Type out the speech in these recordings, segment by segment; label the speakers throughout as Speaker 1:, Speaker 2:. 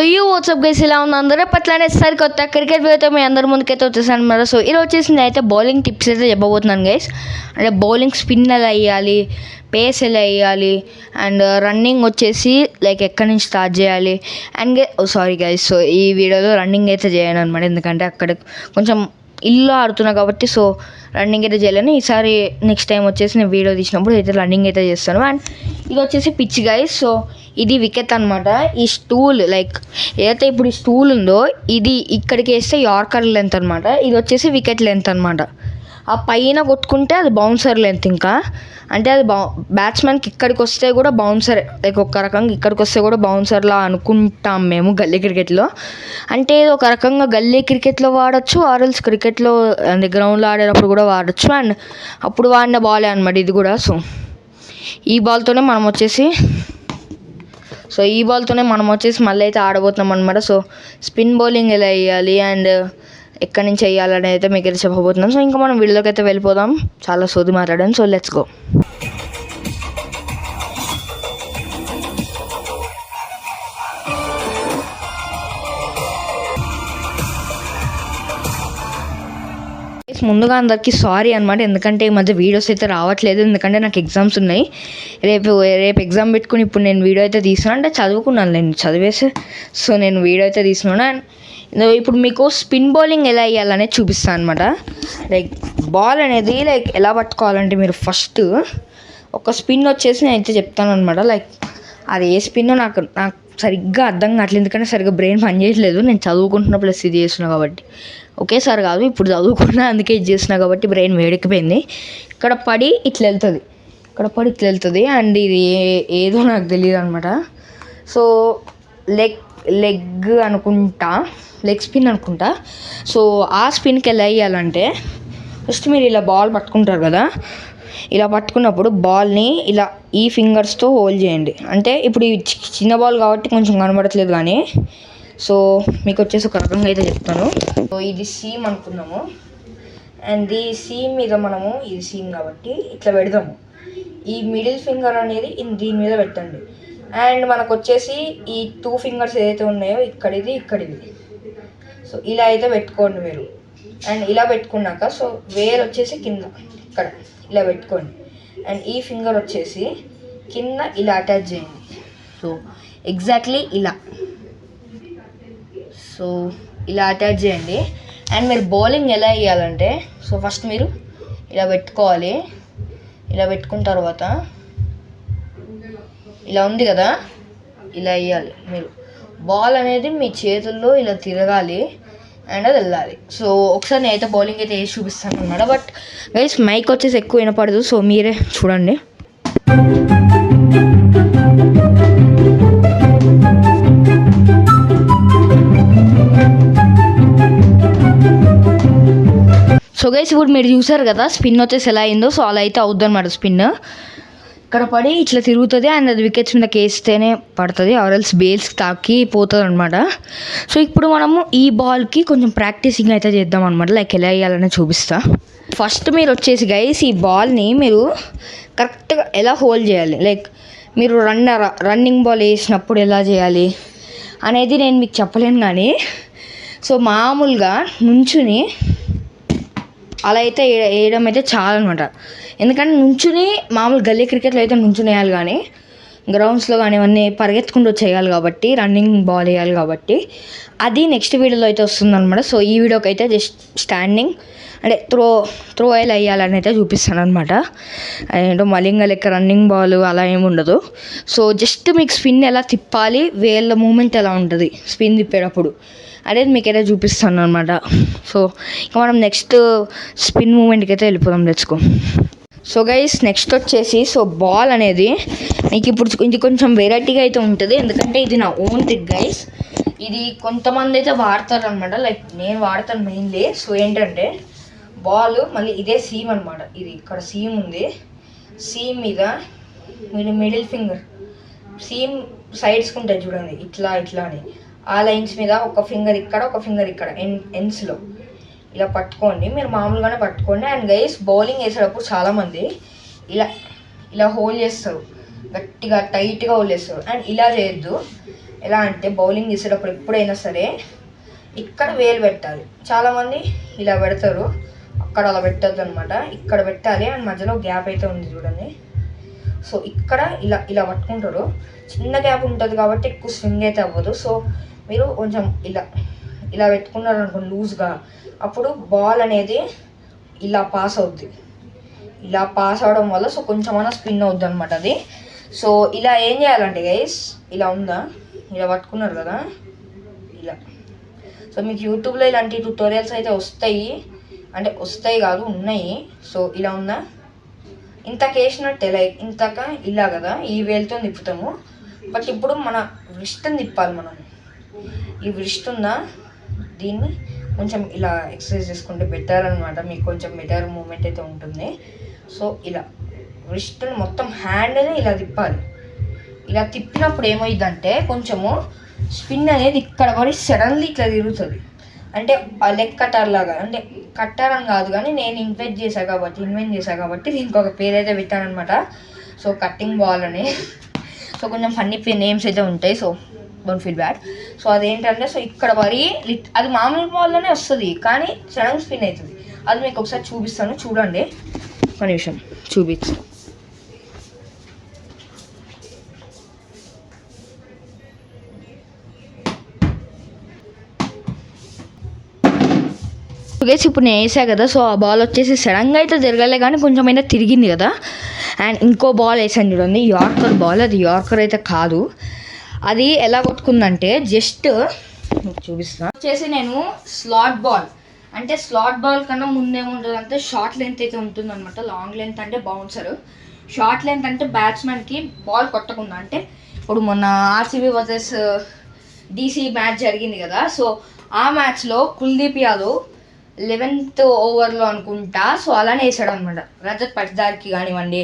Speaker 1: WhatsApp guys, ఇలా ఉన్న అందరూ పట్లనే సరికొత్త క్రికెట్ వీడియోతో మీ అందరి ముందుకైతే వచ్చేసాను అనమాట. సో ఈరోజు వచ్చేసి నేనైతే బౌలింగ్ టిప్స్ అయితే చెప్పబోతున్నాను గైస్. అంటే బౌలింగ్ స్పిన్ ఎలా వేయాలి, పేస్ ఎలా వేయాలి, అండ్ రన్నింగ్ వచ్చేసి లైక్ ఎక్కడి నుంచి స్టార్ట్ చేయాలి. అండ్ సారీ గైస్, సో ఈ వీడియోలో రన్నింగ్ అయితే చేయను అనమాట, ఎందుకంటే అక్కడ కొంచెం ఇల్లు ఆడుతున్నా కాబట్టి సో రన్నింగ్ అయితే చేయలేను. ఈసారి నెక్స్ట్ టైం వచ్చేసి నేను వీడియో తీసినప్పుడు అయితే రన్నింగ్ అయితే చేస్తాను. అండ్ ఇది వచ్చేసి పిచ్ గైస్. సో ఇది వికెట్ అనమాట. ఈ స్టూల్ లైక్ ఏదైతే ఇప్పుడు ఈ స్టూల్ ఉందో ఇది ఇక్కడికి వేస్తే యార్కర్ లెంత్ అనమాట, ఇది వచ్చేసి వికెట్ లెంత్ అనమాట. ఆ పైన కొట్టుకుంటే అది బౌన్సర్ లెంత్. ఇంకా అంటే అది బ్యాట్స్మెన్కి ఇక్కడికి వస్తే కూడా బౌన్సర్, లైక్ ఒక రకంగా ఇక్కడికి వస్తే కూడా బౌన్సర్లా అనుకుంటాం మేము గల్లీ క్రికెట్లో. అంటే ఒక రకంగా గల్లీ క్రికెట్లో వాడచ్చు, ఆర్ఎల్స్ క్రికెట్లో అంటే గ్రౌండ్లో ఆడేటప్పుడు కూడా వాడచ్చు. అండ్ అప్పుడు వాడిన బాలే అనమాట ఇది కూడా. సో ఈ బాల్తోనే మనం వచ్చేసి మళ్ళీ అయితే ఆడబోతున్నాం అనమాట. సో స్పిన్ బౌలింగ్ ఎలా వేయాలి అండ్ ఎక్కడి నుంచి వేయాలని అయితే మీకు అయితే చెప్పబోతున్నాం. సో ఇంకా మనం వీడియోలోకి అయితే వెళ్ళిపోదాం. చాలా సోది మాట్లాడాను. So let's go. ముందుగా అందరికీ సారీ అనమాట, ఎందుకంటే ఈ మధ్య వీడియోస్ అయితే రావట్లేదు, ఎందుకంటే నాకు ఎగ్జామ్స్ ఉన్నాయి. రేపు ఎగ్జామ్ పెట్టుకుని ఇప్పుడు నేను వీడియో అయితే తీస్తున్నాను. అంటే చదువుకున్నాను, నేను చదివేసి సో నేను వీడియో అయితే తీస్తున్నాను. అండ్ ఇప్పుడు మీకు స్పిన్ బౌలింగ్ ఎలా వేయాలనేది చూపిస్తాను అనమాట. లైక్ బాల్ అనేది లైక్ ఎలా పట్టుకోవాలంటే మీరు ఫస్ట్ ఒక స్పిన్ వచ్చేసి నేను అయితే చెప్తాను అనమాట. లైక్ అది ఏ స్పిన్నో నాకు సరిగ్గా అర్థం కావట్లేదు, ఎందుకంటే సరిగ్గా బ్రెయిన్ పని చేయట్లేదు. నేను చదువుకుంటున్న ప్లస్ ఇది చేస్తున్నా కాబట్టి, ఒకేసారి కాదు ఇప్పుడు చదువుకున్నా, అందుకే ఇది చేస్తున్నా కాబట్టి బ్రెయిన్ వేడెక్కిపోయింది. ఇక్కడ పడి ఇట్లా వెళ్తుంది అండ్ ఇది ఏదో నాకు తెలియదు అనమాట. సో లెగ్ అనుకుంటా, లెగ్ స్పిన్ అనుకుంటా. సో ఆ స్పిన్కి ఎలా వేయాలంటే ఫస్ట్ మీరు ఇలా బాల్ పట్టుకుంటారు కదా, ఇలా పట్టుకున్నప్పుడు బాల్ని ఇలా ఈ ఫింగర్స్తో హోల్డ్ చేయండి. అంటే ఇప్పుడు ఈ చిన్న బాల్ కాబట్టి కొంచెం కనబడట్లేదు, కానీ సో మీకు వచ్చేసి ఒక రకంగా అయితే చెప్తాను. సో ఇది సీమ్ అనుకున్నాము అండ్ ఈ సీమ్ మీద మనము, ఇది సీమ్ కాబట్టి ఇట్లా పెడదాము. ఈ మిడిల్ ఫింగర్ అనేది దీని మీద పెట్టండి. అండ్ మనకు వచ్చేసి ఈ 2 ఫింగర్స్ ఏదైతే ఉన్నాయో ఇక్కడిది సో ఇలా అయితే పెట్టుకోండి మీరు. అండ్ ఇలా పెట్టుకున్నాక సో వేర్ వచ్చేసి కింద ఇక్కడ ఇలా పెట్టుకోండి. అండ్ ఈ ఫింగర్ వచ్చేసి కింద ఇలా అటాచ్ చేయండి. సో ఎగ్జాక్ట్లీ ఇలా, సో ఇలా అటాచ్ చేయండి. అండ్ మీరు బౌలింగ్ ఎలా వేయాలంటే సో ఫస్ట్ మీరు ఇలా పెట్టుకోవాలి. ఇలా పెట్టుకున్న తర్వాత ఇలా ఉంది కదా, ఇలా వేయాలి. మీరు బాల్ అనేది మీ చేతుల్లో ఇలా తిరగాలి అండ్ అది వెళ్ళాలి. సో ఒకసారి నేనైతే బౌలింగ్ అయితే వేసి చూపిస్తాను అనమాట. బట్ గైస్ మైక్ వచ్చేసి ఎక్కువ వినపడదు, సో మీరే చూడండి. సో గైస్ ఇప్పుడు మీరు చూసారు కదా స్పిన్ వచ్చేసి ఎలా అయిందో. సో అలా అయితే అవుద్ది అనమాట. స్పిన్ ఇక్కడ పడి ఇట్లా తిరుగుతుంది అండ్ అది వికెట్స్ మీదకి వేస్తేనే పడుతుంది, ఆర్ఎల్స్ బేల్స్కి తాకి పోతుంది అనమాట. సో ఇప్పుడు మనము ఈ బాల్కి కొంచెం ప్రాక్టీసింగ్ అయితే చేద్దాం అనమాట. లైక్ ఎలా వేయాలని చూపిస్తా. ఫస్ట్ మీరు వచ్చేసి గైస్ ఈ బాల్ని మీరు కరెక్ట్గా ఎలా హోల్డ్ చేయాలి, లైక్ మీరు రన్నింగ్ బాల్ వేసినప్పుడు ఎలా చేయాలి అనేది నేను మీకు చెప్పలేను, కానీ సో మామూలుగా నుంచుని అలా అయితే వేయడం అయితే చాలా అనమాట. ఎందుకంటే నుంచుని మామూలు గల్లీ క్రికెట్లో అయితే నుంచుని వేయాలి, కానీ గ్రౌండ్స్లో కానీ ఇవన్నీ పరిగెత్తుకుంటూ వచ్చేయాలి కాబట్టి, రన్నింగ్ బాల్ వేయాలి కాబట్టి అది నెక్స్ట్ వీడియోలో అయితే వస్తుందన్నమాట. సో ఈ వీడియోకి అయితే జస్ట్ స్టాండింగ్ అంటే త్రో ఎలా వేయాలని అయితే చూపిస్తాను అనమాట. ఏంటో మలింగ లెక్క రన్నింగ్ బాల్ అలా ఏమి ఉండదు. సో జస్ట్ మీకు స్పిన్ ఎలా తిప్పాలి, వేళ్ళ మూమెంట్ ఎలా ఉంటుంది స్పిన్ తిప్పేటప్పుడు అనేది మీకైతే చూపిస్తాను అనమాట. సో ఇంకా మనం నెక్స్ట్ స్పిన్ మూమెంట్కి అయితే వెళ్ళిపోదాం. Let's go. So guys next వచ్చేసి సో బాల్ అనేది మీకు ఇప్పుడు ఇది కొంచెం వెరైటీగా అయితే ఉంటుంది, ఎందుకంటే ఇది నా ఓన్ ట్రిక్ గైస్. ఇది కొంతమంది అయితే వాడతారు అనమాట, లైక్ నేను వాడతాను మెయిన్లీ. సో ఏంటంటే బాల్ మళ్ళీ ఇదే సీమ్ అనమాట, ఇది ఇక్కడ సీమ్ ఉంది. సీమ్ మీద మీరు మిడిల్ ఫింగర్ సీమ్ సైడ్స్కి ఉంటాయి చూడండి, ఇట్లా అని ఆ లైన్స్ మీద ఒక ఫింగర్ ఇక్కడ, ఒక ఫింగర్ ఇక్కడ ఎండ్స్లో ఇలా పట్టుకోండి. మీరు మామూలుగానే పట్టుకోండి. అండ్ గైస్ బౌలింగ్ వేసేటప్పుడు చాలామంది ఇలా హోల్డ్ చేస్తారు, గట్టిగా టైట్గా హోల్డ్ చేస్తారు. అండ్ ఇలా చేయొద్దు, ఎలా అంటే బౌలింగ్ చేసేటప్పుడు ఎప్పుడైనా సరే ఇక్కడ వేలు పెట్టాలి. చాలామంది ఇలా పెడతారు, అక్కడ అలా పెట్టద్దు అనమాట. ఇక్కడ పెట్టాలి అండ్ మధ్యలో గ్యాప్ అయితే ఉంది చూడండి. సో ఇక్కడ ఇలా ఇలా పట్టుకుంటారు. చిన్న గ్యాప్ ఉంటుంది కాబట్టి ఎక్కువ స్వింగ్ అయితే అవ్వదు. సో మీరు కొంచెం ఇలా ఇలా పెట్టుకున్నారు అనుకోండి లూజ్గా, అప్పుడు బాల్ అనేది ఇలా పాస్ అవుద్ది. ఇలా పాస్ అవడం వల్ల సో కొంచెమైనా స్పిన్ అవుద్ది అనమాట అది. సో ఇలా ఏం చేయాలంటే గైస్, ఇలా ఉందా, ఇలా పట్టుకున్నారు కదా ఇలా. సో మీకు యూట్యూబ్లో ఇలాంటి ట్యూటోరియల్స్ అయితే వస్తాయి, అంటే వస్తాయి కాదు ఉన్నాయి. సో ఇలా ఉందా, ఇంతకు వేసినట్టే లైక్ ఇంతక ఇలా కదా, ఈ వేలుతో తిప్పుతాము. బట్ ఇప్పుడు మన వ్రిస్ట్ని తిప్పాలి మనం. ఈ వ్రిస్ట్ ఉందా, దీన్ని కొంచెం ఇలా ఎక్సర్సైజ్ చేసుకుంటే బెటర్ అనమాట, మీకు కొంచెం బెటర్ మూమెంట్ అయితే ఉంటుంది. సో ఇలా వ్రిస్ట్ని మొత్తం హ్యాండ్ని ఇలా తిప్పాలి. ఇలా తిప్పినప్పుడు ఏమైందంటే కొంచెము స్పిన్ అనేది ఇక్కడ పడి సడన్లీ ఇట్లా తిరుగుతుంది. అంటే లెగ్ కట్టర్ లాగా, అంటే కట్టర్ అని కాదు కానీ నేను ఇన్వెంట్ చేశాను కాబట్టి దీనికి ఒక పేరు అయితే పెట్టానమాట. సో కట్టింగ్ బాల్ అని. సో కొంచెం ఫన్నీ నేమ్స్ అయితే ఉంటాయి, so don't feel bad. So అదేంటంటే సో ఇక్కడ పడి అది మామూలు బాల్లోనే వస్తుంది కానీ సడన్ స్పిన్ అవుతుంది. అది మీకు ఒకసారి చూపిస్తాను, చూడండి. ఒక నిమిషం చూపిస్తాను. గైస్ ఇప్పుడు నేను వేసా కదా, సో ఆ బాల్ వచ్చేసి సడన్గా అయితే తిరగలే కానీ కొంచెమైనా తిరిగింది కదా. అండ్ ఇంకో బాల్ వేసాను చూడండి, యార్కర్ బాల్. అది యార్కర్ అయితే కాదు. అది ఎలా కొట్టుకుందంటే జస్ట్ చూపిస్తాను. వచ్చేసి నేను స్లాట్ బాల్, అంటే స్లాట్ బాల్ కన్నా ముందేముంటుంది అంటే షార్ట్ లెంత్ అయితే ఉంటుంది అనమాట. లాంగ్ లెంత్ అంటే బౌన్సర్, షార్ట్ లెంత్ అంటే బ్యాట్స్మెన్కి బాల్ కొట్టకుండా. అంటే ఇప్పుడు మొన్న ఆర్సీబీ వర్సెస్ డీసీ మ్యాచ్ జరిగింది కదా, సో ఆ మ్యాచ్లో కుల్దీప్ యాదవ్ 11th ఓవర్లో అనుకుంటా, సో అలానే వేసాడు అనమాట. రజత్ పటిదార్కి కానివ్వండి,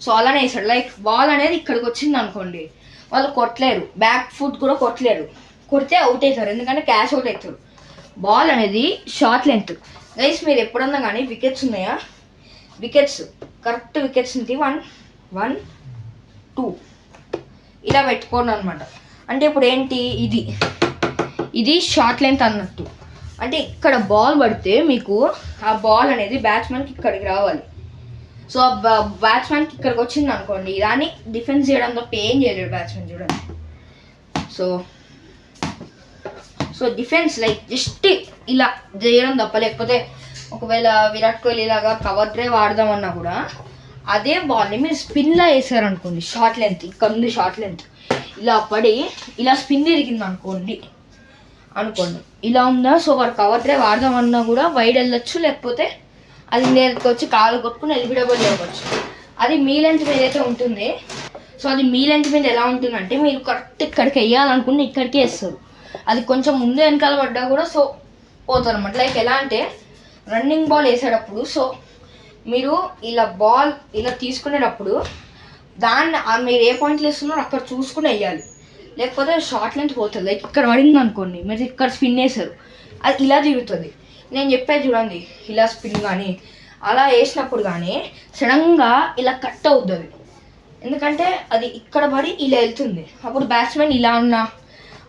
Speaker 1: సో అలానే వేసాడు. లైక్ బాల్ అనేది ఇక్కడికి వచ్చింది అనుకోండి, వాళ్ళు కొట్టలేరు, బ్యాక్ ఫుట్ కూడా కొట్టలేరు. కొడితే అవుట్ అవుతారు, ఎందుకంటే క్యాష్ అవుట్ అవుతారు. బాల్ అనేది షార్ట్ లెంత్. గైస్ మీరు ఎప్పుడన్నా కానీ వికెట్స్ ఉన్నాయా, వికెట్స్ కరెక్ట్ వికెట్స్కి 1, 1, 2 ఇలా పెట్టుకోండి అనమాట. అంటే ఇప్పుడు ఏంటి, ఇది షార్ట్ లెంత్ అన్నట్టు. అంటే ఇక్కడ బాల్ పడితే మీకు ఆ బాల్ అనేది బ్యాట్స్మెన్కి ఇక్కడికి రావాలి. సో ఆ బ్యాట్స్మెన్కి ఇక్కడికి వచ్చింది అనుకోండి, దాన్ని డిఫెన్స్ చేయడం తప్ప ఏం చేయలేడు బ్యాట్స్మెన్, చూడండి. సో డిఫెన్స్ లైక్ జస్ట్ ఇలా చేయడం తప్ప, లేకపోతే ఒకవేళ విరాట్ కోహ్లీ లాగా కవర్ డ్రైవ్ ఆడదామన్నా కూడా అదే బాల్ని మీరు స్పిన్లా వేసారనుకోండి, షార్ట్ లెంత్ ఇక్కడ ఉంది, షార్ట్ లెంత్ ఇలా పడి ఇలా స్పిన్ తిరిగింది అనుకోండి ఇలా ఉందా. సో వాడు కవర్ డ్రైవ్ ఆడదామన్నా కూడా వైడ్ వెళ్ళొచ్చు, లేకపోతే అది నేర్చుకు వచ్చి కాలు కొట్టుకుని ఎలిబిడబుల్ లేవచ్చు. అది మీ లెంత్ మీద అయితే ఉంటుంది. సో అది మీ లెంత్ మీద ఎలా ఉంటుందంటే మీరు కరెక్ట్ ఇక్కడికి వేయాలనుకుని ఇక్కడికే వేస్తారు. అది కొంచెం ముందు వెనకాల పడ్డా కూడా సో పోతారు అనమాట. లైక్ ఎలా అంటే రన్నింగ్ బాల్ వేసేటప్పుడు సో మీరు ఇలా బాల్ ఇలా తీసుకునేటప్పుడు దాన్ని మీరు ఏ పాయింట్లు వేస్తున్నారో అక్కడ చూసుకుని వేయాలి, లేకపోతే షార్ట్ లెంత్ పోతుంది. లైక్ ఇక్కడ పడింది అనుకోండి, మీరు ఇక్కడ స్పిన్ వేసారు, అది ఇలా తిరుగుతుంది. నేను చెప్పేది చూడండి, ఇలా స్పిన్ కానీ అలా వేసినప్పుడు కానీ సడన్గా ఇలా కట్ అవుతుంది, ఎందుకంటే అది ఇక్కడ పడి ఇలా వెళ్తుంది. అప్పుడు బ్యాట్స్మెన్ ఇలా అన్నా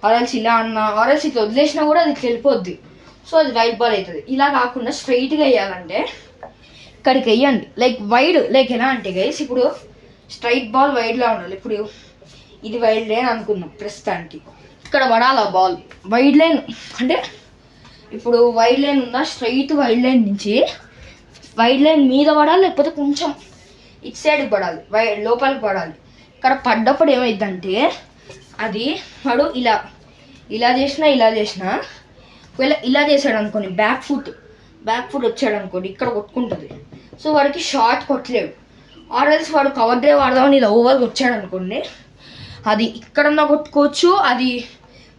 Speaker 1: ఆర్ఎల్స్ ఇలా అన్నా ఆర్ఎల్స్ ఇట్లా వదిలేసినా కూడా అది వెళ్ళిపోద్ది. సో అది వైడ్ బాల్ అవుతుంది. ఇలా కాకుండా స్ట్రైట్గా వేయాలంటే ఇక్కడికి వేయండి, లైక్ వైడ్. లైక్ ఎలా అంటే గైస్ ఇప్పుడు స్ట్రైట్ బాల్ వైడ్లా ఉండాలి. ఇప్పుడు ఇది వైడ్ లైన్ అనుకుందాం ప్రస్తుతానికి, ఇక్కడ పడాలి బాల్ వైడ్ లైన్. అంటే ఇప్పుడు వైడ్ లైన్ ఉందా, స్ట్రైట్ వైడ్ లైన్ నుంచి వైడ్ లైన్ మీద పడాలి, లేకపోతే కొంచెం ఇటు సైడ్కి పడాలి, లోపలికి పడాలి. ఇక్కడ పడ్డప్పుడు ఏమైందంటే అది వాడు ఇలా చేసినా ఒకవేళ ఇలా చేశాడు అనుకోండి, బ్యాక్ ఫుట్ వచ్చాడు అనుకోండి, ఇక్కడ కొట్టుకుంటుంది. సో వాడికి షార్ట్ కొట్టలేడు. ఆర్ఎల్స్ వాడు కవర్ డ్రైవ్ ఆడదామని ఇలా ఓవర్కి వచ్చాడు అనుకోండి, అది ఇక్కడన్నా కొట్టుకోవచ్చు, అది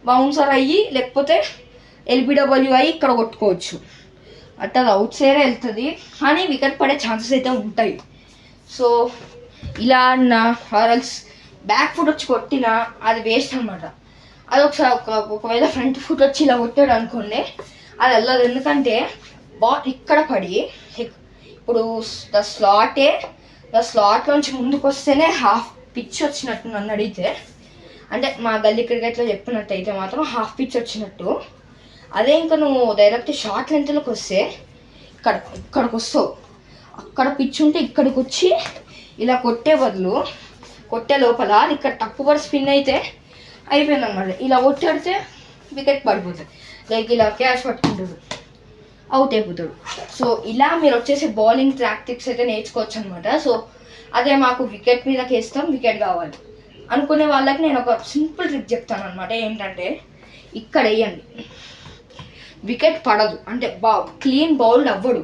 Speaker 1: బౌన్సర్ అయ్యి లేకపోతే ఎల్బిడబ్ల్యూ అయ్యి ఇక్కడ కొట్టుకోవచ్చు. అట్లా అది అవుట్ సైడే వెళ్తుంది, కానీ వికెట్ పడే ఛాన్సెస్ అయితే ఉంటాయి. సో ఇలా అన్న ఆర్ఎల్స్ బ్యాక్ ఫుట్ వచ్చి కొట్టినా అది వేస్ట్ అనమాట. అది ఒకవేళ ఫ్రంట్ ఫుట్ వచ్చి ఇలా కొట్టాడు అనుకోండి, అది వెళ్ళదు. ఎందుకంటే బాల్ ఇక్కడ పడి ఇప్పుడు ద స్లాట్ నుంచి ముందుకు వస్తేనే హాఫ్ పిచ్ వచ్చినట్టు నన్ను అడిగితే, అంటే మా గల్లీ క్రికెట్లో చెప్పినట్టయితే మాత్రం హాఫ్ పిచ్ వచ్చినట్టు. అదే ఇంకా నువ్వు డైరెక్ట్ షార్ట్ లెంత్లోకి వస్తే ఇక్కడికి వస్తావు, అక్కడ పిచ్ ఉంటే ఇక్కడికి వచ్చి ఇలా కొట్టే బదులు కొట్టే లోపల అది ఇక్కడ తక్కువ స్పిన్ అయితే అయిపోయింది అనమాట. ఇలా కొట్టాడితే వికెట్ పడిపోతుంది, లైక్ ఇలా క్యాచ్ పట్టుకుంటాడు, అవుట్ అయిపోతాడు. సో ఇలా మీరు వచ్చేసి బౌలింగ్ టాక్టిక్స్ అయితే నేర్చుకోవచ్చు అనమాట. సో అదే మాకు వికెట్ మీదకి వేస్తాం, వికెట్ కావాలి అనుకునే వాళ్ళకి నేను ఒక సింపుల్ ట్రిక్ చెప్తాను అనమాట. ఏంటంటే ఇక్కడ వేయండి, వికెట్ పడదు అంటే క్లీన్ బౌల్డ్ అవ్వడు.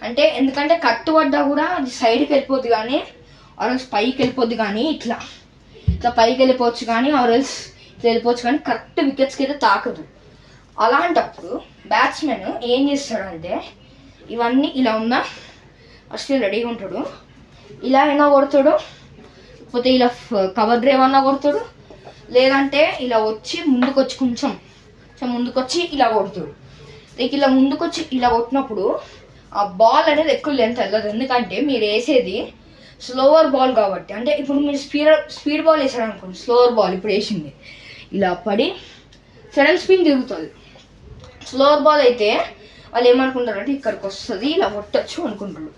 Speaker 1: అంటే ఎందుకంటే కట్టు పడ్డా కూడా అది సైడ్కి వెళ్ళిపోద్ది, కానీ ఆర్ఎల్స్ పైకి వెళ్ళిపోద్ది, కానీ ఇట్లా పైకి వెళ్ళిపోవచ్చు, కానీ ఆర్ఎల్స్ ఇట్లా వెళ్ళిపోవచ్చు, కానీ కరెక్ట్ వికెట్స్కి అయితే తాకదు. అలాంటప్పుడు బ్యాట్స్మెన్ ఏం చేస్తాడంటే ఇవన్నీ ఇలా ఉన్నా ఫస్ట్ రెడీగా ఉంటాడు, ఇలా అయినా కొడతాడు, లేకపోతే ఇలా కవర్ డ్రైవ్ అన్నా కొడతాడు, లేదంటే ఇలా వచ్చి ముందుకొచ్చి కొంచెం ముందుకొచ్చి ఇలా కొడతాడు. లైక్ ఇలా ముందుకొచ్చి ఇలా కొట్టినప్పుడు ఆ బాల్ అనేది ఎక్కువ లెంత్ వెళ్ళదు, ఎందుకంటే మీరు వేసేది స్లోవర్ బాల్ కాబట్టి. అంటే ఇప్పుడు మీరు స్పీడ్ బాల్ వేసాడు అనుకోండి, స్లోవర్ బాల్ ఇప్పుడు వేసింది ఇలా పడి సడన్ స్పిన్ తిరుగుతుంది. స్లోవర్ బాల్ అయితే వాళ్ళు ఏమనుకుంటారంటే ఇక్కడికి వస్తుంది ఇలా కొట్టచ్చు అనుకుంటారు.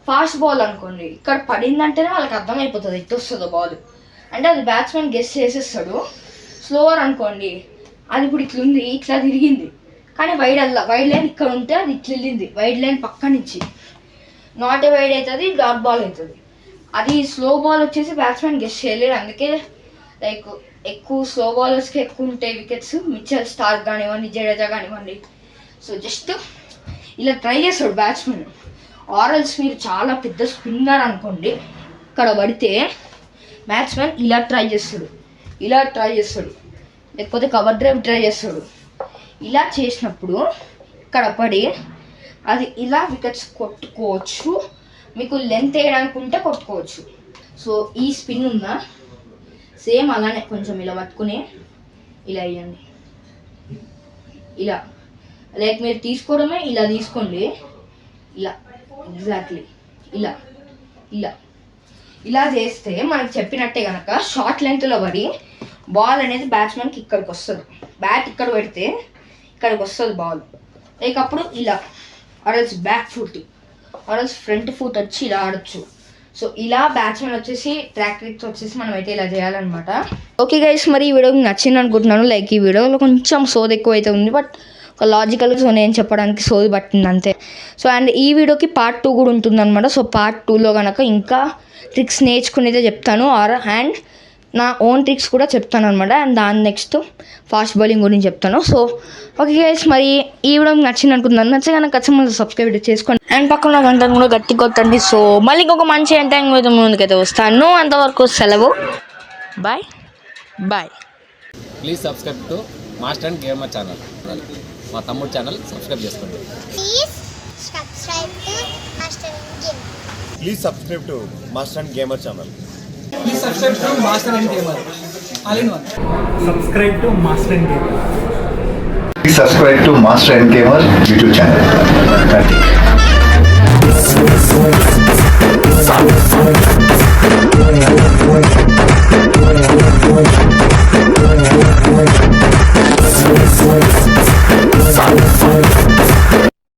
Speaker 1: ఫాస్ట్ బాల్ అనుకోండి, ఇక్కడ పడిందంటేనే వాళ్ళకి అర్థమైపోతుంది ఎట్టు వస్తుందో బాల్, అంటే అది బ్యాట్స్మెన్ గెస్ చేసేస్తాడు. స్లోవర్ అనుకోండి, అది ఇప్పుడు ఇట్లుంది, ఇట్లా తిరిగింది, కానీ వైడ్ లైన్ ఇక్కడ ఉంటే అది ఇట్లా వెళ్ళింది, వైడ్ లైన్ పక్క నుంచి నాట్ ఏ వైడ్ అవుతుంది, డాట్ బాల్ అవుతుంది. అది స్లో బాల్ వచ్చేసి బ్యాట్స్మెన్ గెస్ చేయలేడు. అందుకే లైక్ ఎక్కువ స్లో బౌలర్స్కి ఎక్కువ ఉంటాయి వికెట్స్, మిచెల్ స్టార్క్ కానివ్వండి, జడేజా కానివ్వండి. సో జస్ట్ ఇలా ట్రై చేస్తాడు బ్యాట్స్మెన్. ఆర్ఎల్స్ మీరు చాలా పెద్ద స్పిన్నర్ అనుకోండి, ఇక్కడ పడితే బ్యాట్స్మెన్ ఇలా ట్రై చేస్తాడు, లేకపోతే కవర్ డ్రైవ్ ట్రై చేస్తాడు. ఇలా చేసినప్పుడు ఇక్కడ పడి అది ఇలా వికెట్స్ కొట్టుకోవచ్చు, మీకు లెంత్ వేయడానికి ఉంటే కొట్టుకోవచ్చు. సో ఈ స్పిన్ ఉందా సేమ్ అలానే కొంచెం ఇలా పట్టుకుని ఇలా వేయండి, ఇలా లైక్ మీరు తీసుకోవడమే ఇలా తీసుకోండి, ఇలా ఎగ్జాక్ట్లీ ఇలా చేస్తే మనకు చెప్పినట్టే కనుక షార్ట్ లెంత్లో పడి బాల్ అనేది బ్యాట్స్మెన్కి ఇక్కడికి వస్తుంది, బ్యాట్ ఇక్కడ పెడితే ఇక్కడికి వస్తుంది బాల్. లైక్ అప్పుడు ఇలా ఆర్ఎల్స్ బ్యాక్ ఫుట్ ఆర్ఎల్స్ ఫ్రంట్ ఫుట్ వచ్చి ఇలా ఆడచ్చు. సో ఇలా బ్యాట్స్మెన్ వచ్చేసి ట్రాక్టిక్స్ వచ్చేసి మనం అయితే ఇలా చేయాలన్నమాట. ఓకే గైస్, మరి ఈ వీడియో నచ్చింది అనుకుంటున్నాను. లైక్ ఈ వీడియోలో కొంచెం సోది ఎక్కువ అయితే ఉంది, బట్ ఒక లాజికల్గా సో నేను చెప్పడానికి సోది పట్టింది అంతే. సో అండ్ ఈ వీడియోకి పార్ట్ 2 కూడా ఉంటుందన్నమాట. సో పార్ట్ 2లో కనుక ఇంకా ట్రిక్స్ నేర్చుకునేదే చెప్తాను, అండ్ నా ఓన్ ట్రిక్స్ కూడా చెప్తాను అనమాట. అండ్ దాని నెక్స్ట్ ఫాస్ట్ బౌలింగ్ గురించి చెప్తాను. సో ఓకే గైస్, మరి ఈ వీడియో నచ్చింది అనుకుంటున్నాను. నచ్చగా ఖచ్చితంగా సబ్స్క్రైబ్ చేసుకోండి అండ్ పక్కన గంటను కూడా గట్టి కొట్టండి. సో మళ్ళీ ఇంకొక మంచి ఎంటర్టైన్మెంట్ ముందుకైతే వస్తాను. అంతవరకు సెలవు, bye.
Speaker 2: Please subscribe to master and gamer channel, మా తమ్ముడు ఛానల్ సబ్స్క్రైబ్ చేసుకోండి.
Speaker 3: Please subscribe to Master and Gamer channel.
Speaker 4: Please subscribe to Master and Gamer. All in one.
Speaker 5: Subscribe to Master and Gamer.
Speaker 3: Please subscribe to Master and Gamer YouTube channel.